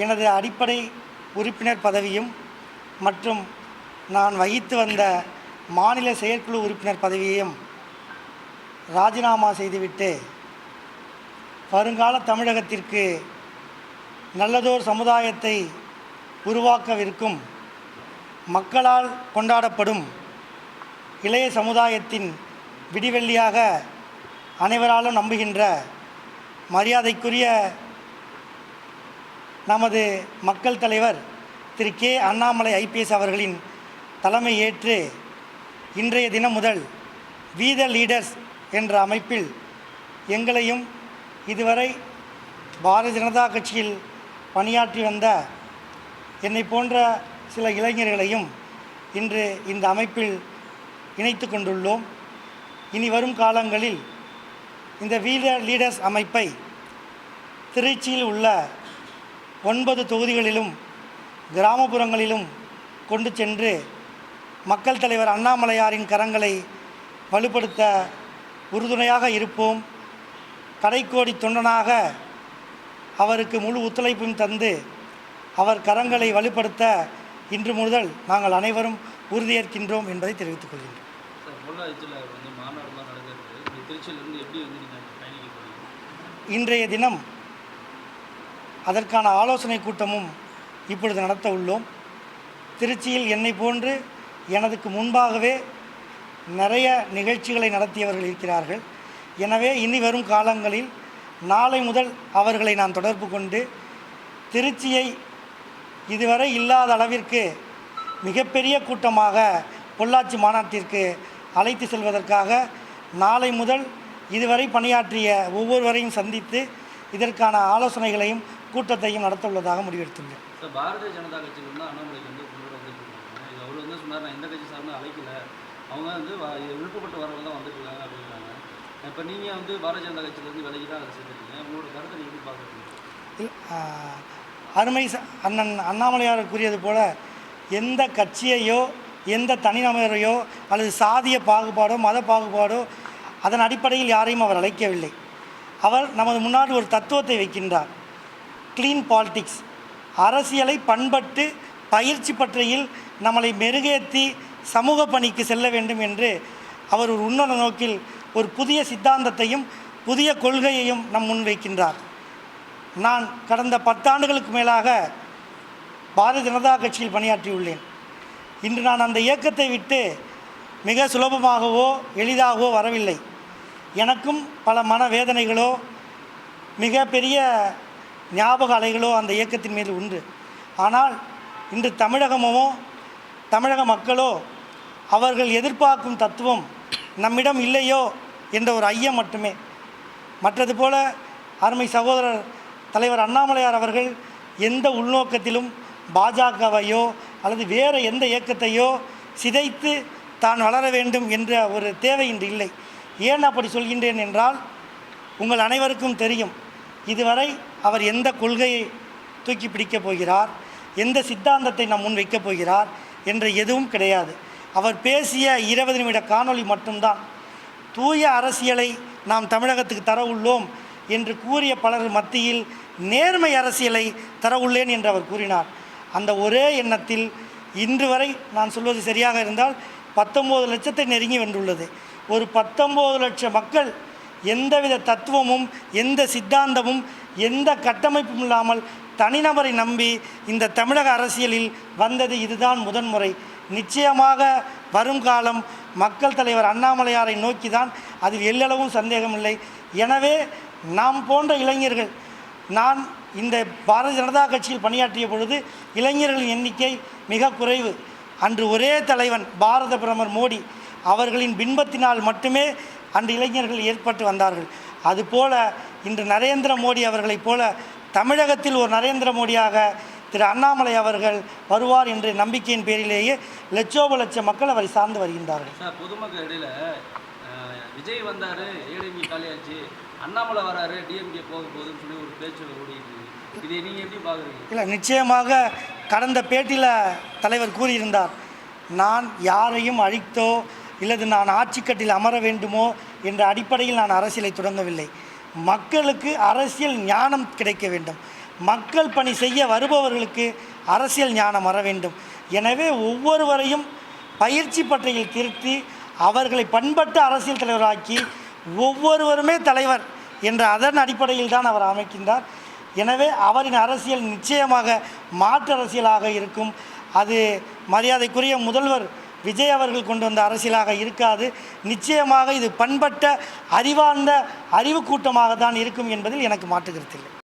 எனது அடிப்படை உறுப்பினர் பதவியும் மற்றும் நான் வகித்து வந்த மாநில செயற்குழு உறுப்பினர் பதவியையும் ராஜினாமா செய்துவிட்டு வருங்கால தமிழகத்திற்கு நல்லதோர் சமுதாயத்தை உருவாக்கவிருக்கும் மக்களால் கொண்டாடப்படும் இளைய சமுதாயத்தின் விடிவெள்ளியாக அனைவராலும் நம்புகின்ற மரியாதைக்குரிய நமது மக்கள் தலைவர் திரு கே அண்ணாமலை ஐபிஎஸ் அவர்களின் தலைமை ஏற்று இன்றைய தினம் முதல் வி த லீடர்ஸ் என்ற அமைப்பில் எங்களையும் இதுவரை பாரதிய ஜனதா கட்சியில் பணியாற்றி வந்த என்னை போன்ற சில இளைஞர்களையும் இன்று இந்த அமைப்பில் இணைத்து கொண்டுள்ளோம். இனி வரும் காலங்களில் இந்த வி த லீடர்ஸ் அமைப்பை திருச்சியில் உள்ள 9 தொகுதிகளிலும் கிராமப்புறங்களிலும் கொண்டு சென்று மக்கள் தலைவர் அண்ணாமலையாரின் கரங்களை வலுப்படுத்த உறுதுணையாக இருப்போம். கடைக்கோடி தொண்டனாக அவருக்கு முழு ஒத்துழைப்பும் தந்து அவர் கரங்களை வலுப்படுத்த இன்று முதல் நாங்கள் அனைவரும் உறுதியேற்கின்றோம் என்பதை தெரிவித்துக் கொள்கின்றோம். இன்றைய தினம் அதற்கான ஆலோசனை கூட்டமும் இப்பொழுது நடத்த உள்ளோம். திருச்சியில் என்னை போன்று எனதுக்கு முன்பாகவே நிறைய நிகழ்ச்சிகளை நடத்தியவர்கள் இருக்கிறார்கள். எனவே இனி வரும் காலங்களில் நாளை முதல் அவர்களை நான் தொடர்பு கொண்டு திருச்சியை இதுவரை இல்லாத அளவிற்கு மிகப்பெரிய கூட்டமாக பொள்ளாச்சி மாநாட்டிற்கு அழைத்து செல்வதற்காக நாளை முதல் இதுவரை பணியாற்றிய ஒவ்வொருவரையும் சந்தித்து இதற்கான ஆலோசனைகளையும் கூட்டத்தையும் நடத்த உள்ளதாக முடிவெடுத்துள்ளேன். பாரதிய ஜனதா கட்சியில் வந்து அண்ணாமலைக்கு வந்து இது அவர் வந்து சொன்னார், நான் எந்த கட்சி சார்ந்து அழைக்கல, அவங்க வந்து விருப்பப்பட்டு வரவங்க தான் வந்துருக்காங்க அப்படிங்கிறாங்க. இப்போ நீங்கள் வந்து பாரதிய ஜனதா கட்சியிலேருந்து விலகி தான் அதை சேர்த்துருக்கீங்க. உங்களோட கருத்தை நீங்கள் எப்படி பார்க்குறீங்க? அருமை அண்ணன் அண்ணாமலையார் கூறியது போல எந்த கட்சியையோ எந்த தனிநபரையோ அல்லது சாதிய பாகுபாடோ மத பாகுபாடோ அதன் அடிப்படையில் யாரையும் அவர் அழைக்கவில்லை. அவர் நமது முன்னாடி ஒரு தத்துவத்தை வைக்கின்றார். க்ளீன் பாலிடிக்ஸ், அரசியலை பண்பட்டு பயிற்சி பற்றியில் நம்மளை மெருகேற்றி சமூக பணிக்கு செல்ல வேண்டும் என்று அவர் ஒரு உன்னத நோக்கில் ஒரு புதிய சித்தாந்தத்தையும் புதிய கொள்கையையும் நம் முன்வைக்கின்றார். நான் கடந்த 10 ஆண்டுகளுக்கு மேலாக பாரதிய ஜனதா கட்சியில் பணியாற்றியுள்ளேன். இன்று நான் அந்த இயக்கத்தை விட்டு மிக சுலபமாகவோ எளிதாகவோ வரவில்லை. எனக்கும் பல மனவேதனைகளோ மிகப்பெரிய ஞாபக அலைகளோ அந்த இயக்கத்தின் மீது உண்டு. ஆனால் இன்று தமிழகமோ தமிழக மக்களோ அவர்கள் எதிர்பார்க்கும் தத்துவம் நம்மிடம் இல்லையோ என்ற ஒரு ஐயம் மட்டுமே. மற்றது போல அருமை சகோதரர் தலைவர் அண்ணாமலையார் அவர்கள் எந்த உள்நோக்கத்திலும் பாஜகவையோ அல்லது வேறு எந்த இயக்கத்தையோ சிதைத்து தான் வளர வேண்டும் என்ற ஒரு தேவை இன்று இல்லை. ஏன் அப்படி சொல்கின்றேன் என்றால், உங்கள் அனைவருக்கும் தெரியும், இதுவரை அவர் எந்த கொள்கையை தூக்கி பிடிக்கப் போகிறார், எந்த சித்தாந்தத்தை நாம் முன் வைக்கப் போகிறார் என்ற எதுவும் கிடையாது. அவர் பேசிய 20 நிமிட காணொளி மட்டும்தான். தூய அரசியலை நாம் தமிழகத்துக்கு தர உள்ளோம் என்று கூறிய பலர் மத்தியில் நேர்மை அரசியலை தர உள்ளேன் என்று அவர் கூறினார். அந்த ஒரே எண்ணத்தில் இன்று வரை நான் சொல்வது சரியாக இருந்தால் 19 லட்சத்தை நெருங்கி வென்றுள்ளது. ஒரு 19 லட்சம் மக்கள் எந்தவித தத்துவமும் எந்த சித்தாந்தமும் எந்த கட்டமைப்பும் இல்லாமல் தனிநபரை நம்பி இந்த தமிழக அரசியலில் வந்தது இதுதான் முதன்முறை. நிச்சயமாக வரும் காலம் மக்கள் தலைவர் அண்ணாமலையாரை நோக்கி தான், அதில் எல்லளவும் சந்தேகமில்லை. எனவே நாம் போன்ற இளைஞர்கள், நான் இந்த பாரதிய ஜனதா கட்சியில் பணியாற்றிய பொழுது இளைஞர்களின் எண்ணிக்கை மிக குறைவு. அன்று ஒரே தலைவன் பாரத பிரதமர் மோடி அவர்களின் பின்பத்தினால் மட்டுமே அன்று இளைஞர்கள் ஏற்பட்டு வந்தார்கள். அதுபோல இன்று நரேந்திர மோடி அவர்களைப் போல தமிழகத்தில் ஒரு நரேந்திர மோடியாக திரு அண்ணாமலை அவர்கள் வருவார் என்ற நம்பிக்கையின் பேரிலேயே லட்சோப லட்சம் மக்கள் அவரை சார்ந்து வருகின்றார்கள். பொதுமக்கள் இடையில விஜய் வந்தார், ஏடிஎம்கே காலியாச்சு, அண்ணாமலை வராரு, டிஎம்கே போக போகுதுன்னு சொல்லி ஒரு பேச்சு ஓடிட்டு, இதை நீங்கள் எப்படி பார்க்குறீங்க? இல்லை, நிச்சயமாக கடந்த பேட்டியில் தலைவர் கூறியிருந்தார், நான் யாரையும் அழித்தோ இல்லது நான் ஆட்சிக்கட்டில் அமர வேண்டுமோ என்ற அடிப்படையில் நான் அரசியலை தொடங்கவில்லை. மக்களுக்கு அரசியல் ஞானம் கிடைக்க வேண்டும், மக்கள் பணி செய்ய வருபவர்களுக்கு அரசியல் ஞானம் வர வேண்டும். எனவே ஒவ்வொருவரையும் பயிற்சி பட்டறையில் திருத்தி அவர்களை பண்பட்ட அரசியல் தலைவராக்கி ஒவ்வொருவருமே தலைவர் என்ற அதன் அடிப்படையில் தான் அவர் அமைக்கின்றார். எனவே அவரின் அரசியல் நிச்சயமாக மாற்று அரசியலாக இருக்கும். அது மரியாதைக்குரிய முதல்வர் விஜய் அவர்கள் கொண்டு வந்த அரசியலாக இருக்காது. நிச்சயமாக இது பண்பட்ட அறிவார்ந்த அறிவு கூட்டமாக தான் இருக்கும் என்பதில் எனக்கு மாற்று கருத்தில்லை.